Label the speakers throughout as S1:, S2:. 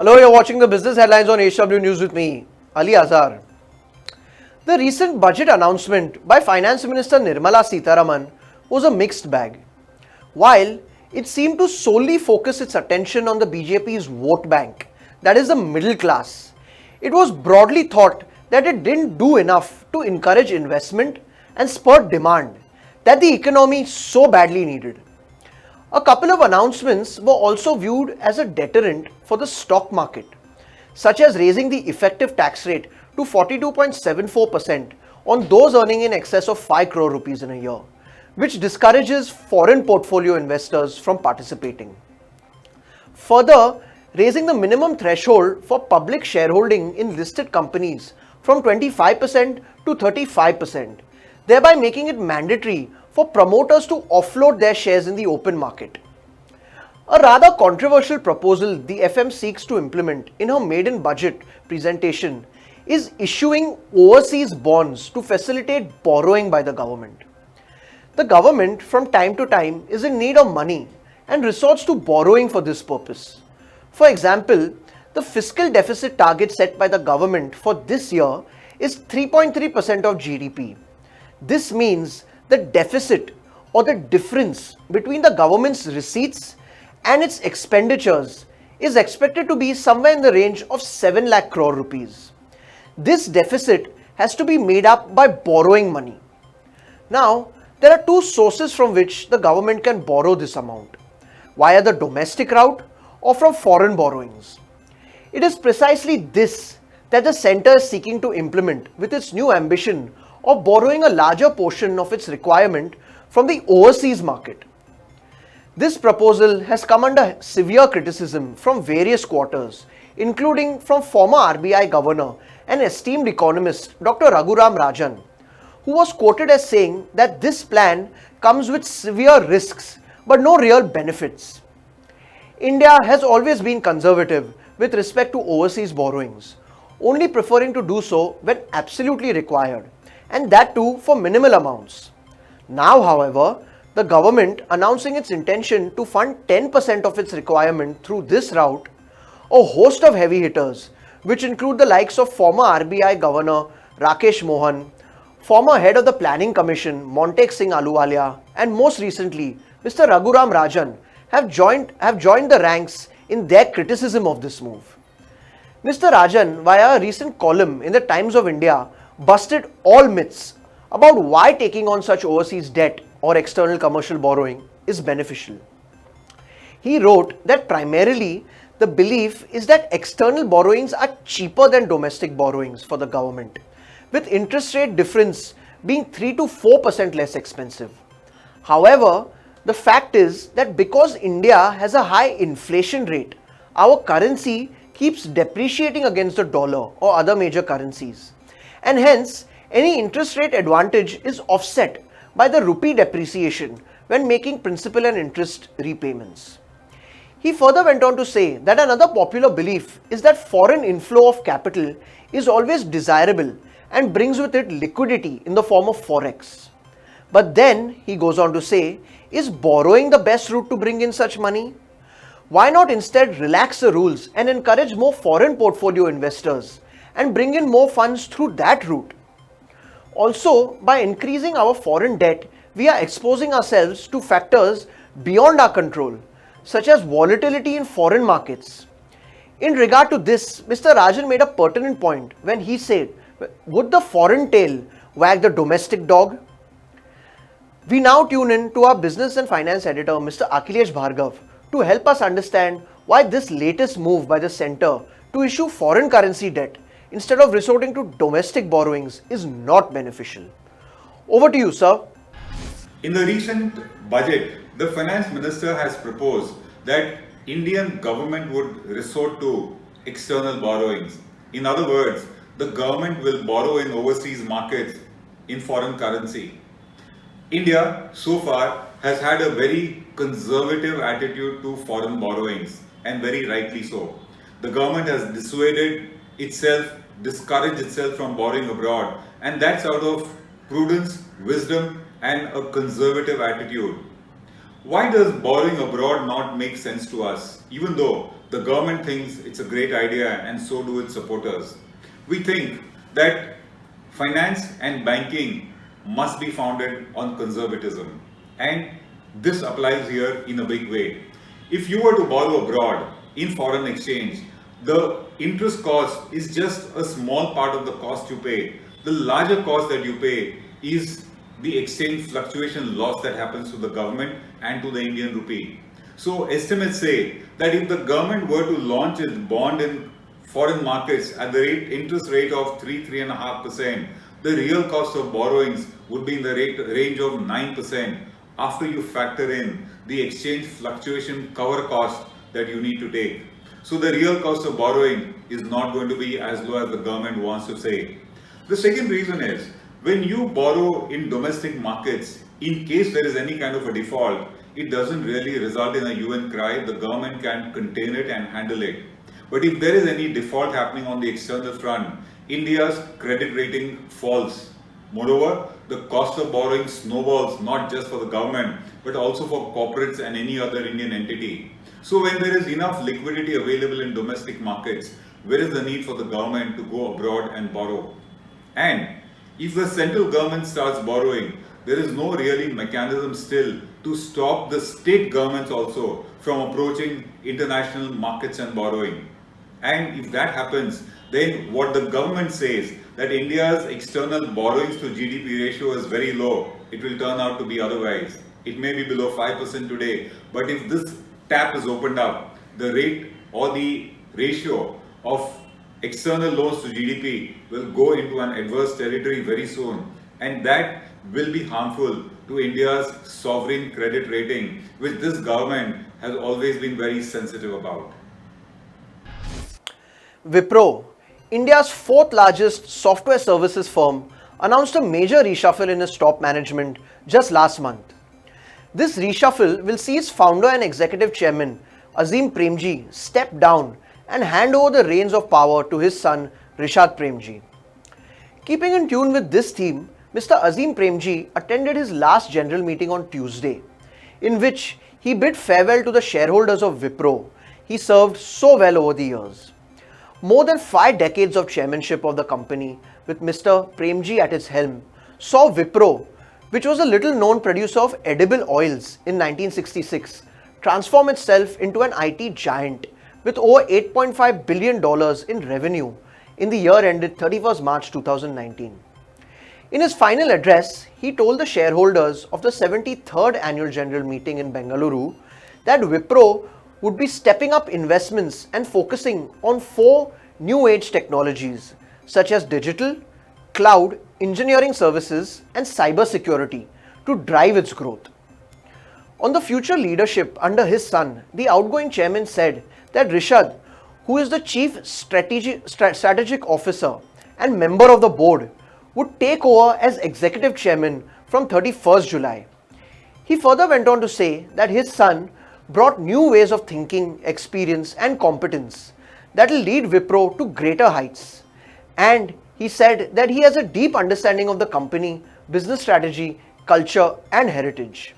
S1: Hello, you're watching the business headlines on HW News with me, Ali Azhar. The recent budget announcement by Finance Minister Nirmala Sitharaman was a mixed bag. While it seemed to solely focus its attention on the BJP's vote bank, that is the middle class, it was broadly thought that it didn't do enough to encourage investment and spur demand that the economy so badly needed. A couple of announcements were also viewed as a deterrent for the stock market, such as raising the effective tax rate to 42.74% on those earning in excess of 5 crore rupees in a year, which discourages foreign portfolio investors from participating. Further, raising the minimum threshold for public shareholding in listed companies from 25% to 35%, thereby making it mandatory for promoters to offload their shares in the open market. A rather controversial proposal the FM seeks to implement in her maiden budget presentation is issuing overseas bonds to facilitate borrowing by the government. The government from time to time is in need of money and resorts to borrowing for this purpose. For example, the fiscal deficit target set by the government for this year is 3.3% of GDP. This means the deficit or the difference between the government's receipts and its expenditures is expected to be somewhere in the range of 7 lakh crore rupees. This deficit has to be made up by borrowing money. Now, there are two sources from which the government can borrow this amount, via the domestic route or from foreign borrowings. It is precisely this that the centre is seeking to implement with its new ambition of borrowing a larger portion of its requirement from the overseas market. This proposal has come under severe criticism from various quarters, including from former RBI Governor and esteemed economist Dr. Raghuram Rajan, who was quoted as saying that this plan comes with severe risks but no real benefits. India has always been conservative with respect to overseas borrowings, only preferring to do so when absolutely required, and that too for minimal amounts. Now, however, the government announcing its intention to fund 10% of its requirement through this route, a host of heavy hitters, which include the likes of former RBI Governor Rakesh Mohan, former head of the Planning Commission Montek Singh Ahluwalia, and most recently Mr. Raghuram Rajan, have joined the ranks in their criticism of this move. Mr. Rajan, via a recent column in the Times of India, busted all myths about why taking on such overseas debt or external commercial borrowing is beneficial. He wrote that primarily the belief is that external borrowings are cheaper than domestic borrowings for the government, with interest rate difference being 3 to 4% less expensive. However, the fact is that because India has a high inflation rate, our currency keeps depreciating against the dollar or other major currencies, and hence any interest rate advantage is offset by the rupee depreciation when making principal and interest repayments. He further went on to say that another popular belief is that foreign inflow of capital is always desirable and brings with it liquidity in the form of forex. But then, he goes on to say, is borrowing the best route to bring in such money? Why not instead relax the rules and encourage more foreign portfolio investors and bring in more funds through that route? Also, by increasing our foreign debt, we are exposing ourselves to factors beyond our control, such as volatility in foreign markets. In regard to this, Mr. Rajan made a pertinent point when he said, would the foreign tail wag the domestic dog? We now tune in to our business and finance editor, Mr. Akhilesh Bhargav, to help us understand why this latest move by the centre to issue foreign currency debt instead of resorting to domestic borrowings is not beneficial. Over to you, sir.
S2: In the recent budget, the finance minister has proposed that Indian government would resort to external borrowings. In other words, the government will borrow in overseas markets in foreign currency. India so far has had a very conservative attitude to foreign borrowings, and very rightly so. The government has discouraged itself from borrowing abroad, and that's out of prudence, wisdom, and a conservative attitude. Why does borrowing abroad not make sense to us, even though the government thinks it's a great idea and so do its supporters. We think that finance and banking must be founded on conservatism, and this applies here in a big way. If you were to borrow abroad in foreign exchange, the interest cost is just a small part of the cost you pay. The larger cost that you pay is the exchange fluctuation loss that happens to the government and to the Indian rupee. So estimates say that if the government were to launch its bond in foreign markets at the interest rate of 3.5%, the real cost of borrowings would be in the range of 9% after you factor in the exchange fluctuation cover cost that you need to take. So the real cost of borrowing is not going to be as low as the government wants to say. The second reason is, when you borrow in domestic markets, in case there is any kind of a default, it doesn't really result in a hue and cry. The government can contain it and handle it. But if there is any default happening on the external front, India's credit rating falls. Moreover, the cost of borrowing snowballs not just for the government, but also for corporates and any other Indian entity. So when there is enough liquidity available in domestic markets, where is the need for the government to go abroad and borrow? And if the central government starts borrowing, there is no really mechanism still to stop the state governments also from approaching international markets and borrowing. And if that happens, then what the government says, that India's external borrowings to GDP ratio is very low, it will turn out to be otherwise. It may be below 5% today, but if this tap is opened up, the rate or the ratio of external loans to GDP will go into an adverse territory very soon, and that will be harmful to India's sovereign credit rating, which this government has always been very sensitive about.
S1: Wipro, India's fourth largest software services firm, announced a major reshuffle in its top management just last month. This reshuffle will see its founder and executive chairman, Azim Premji, step down and hand over the reins of power to his son, Rishad Premji. Keeping in tune with this theme, Mr. Azim Premji attended his last general meeting on Tuesday, in which he bid farewell to the shareholders of Wipro he served so well over the years. More than 5 decades of chairmanship of the company, with Mr. Premji at its helm, saw Wipro, which was a little-known producer of edible oils in 1966, transform itself into an IT giant with over $8.5 billion in revenue in the year ended 31st March 2019. In his final address, he told the shareholders of the 73rd Annual General Meeting in Bengaluru that Wipro would be stepping up investments and focusing on 4 new age technologies such as digital, cloud, engineering services and cyber security to drive its growth. On the future leadership under his son, the outgoing chairman said that Rishad, who is the chief strategic officer and member of the board, would take over as executive chairman from 31st July. He further went on to say that his son brought new ways of thinking, experience and competence that will lead Wipro to greater heights. And he said that he has a deep understanding of the company, business strategy, culture and heritage.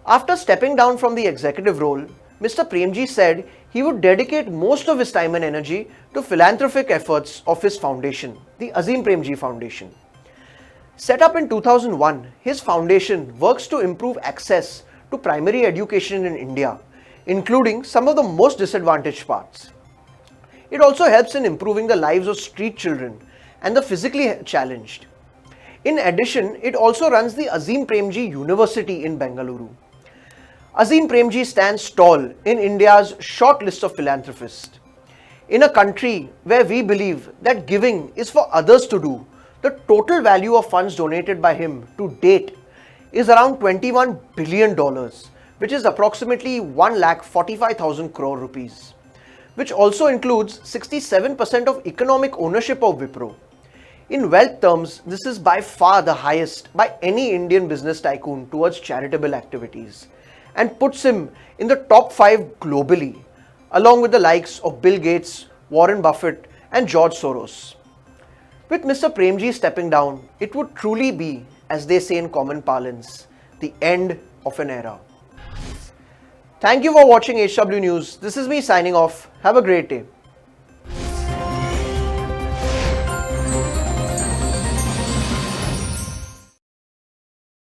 S1: After stepping down from the executive role, Mr. Premji said he would dedicate most of his time and energy to philanthropic efforts of his foundation, the Azim Premji Foundation. Set up in 2001, his foundation works to improve access to primary education in India, including some of the most disadvantaged parts. It also helps in improving the lives of street children and the physically challenged. In addition, it also runs the Azim Premji University in Bengaluru. Azim Premji stands tall in India's short list of philanthropists. In a country where we believe that giving is for others to do, the total value of funds donated by him to date is around $21 billion, which is approximately 1,45,000 crore rupees, which also includes 67% of economic ownership of Wipro. In wealth terms, this is by far the highest by any Indian business tycoon towards charitable activities, and puts him in the top 5 globally, along with the likes of Bill Gates, Warren Buffett and George Soros. With Mr. Premji stepping down, it would truly be, as they say in common parlance, the end of an era. Thank you for watching HW News. This is me signing off. Have a great day.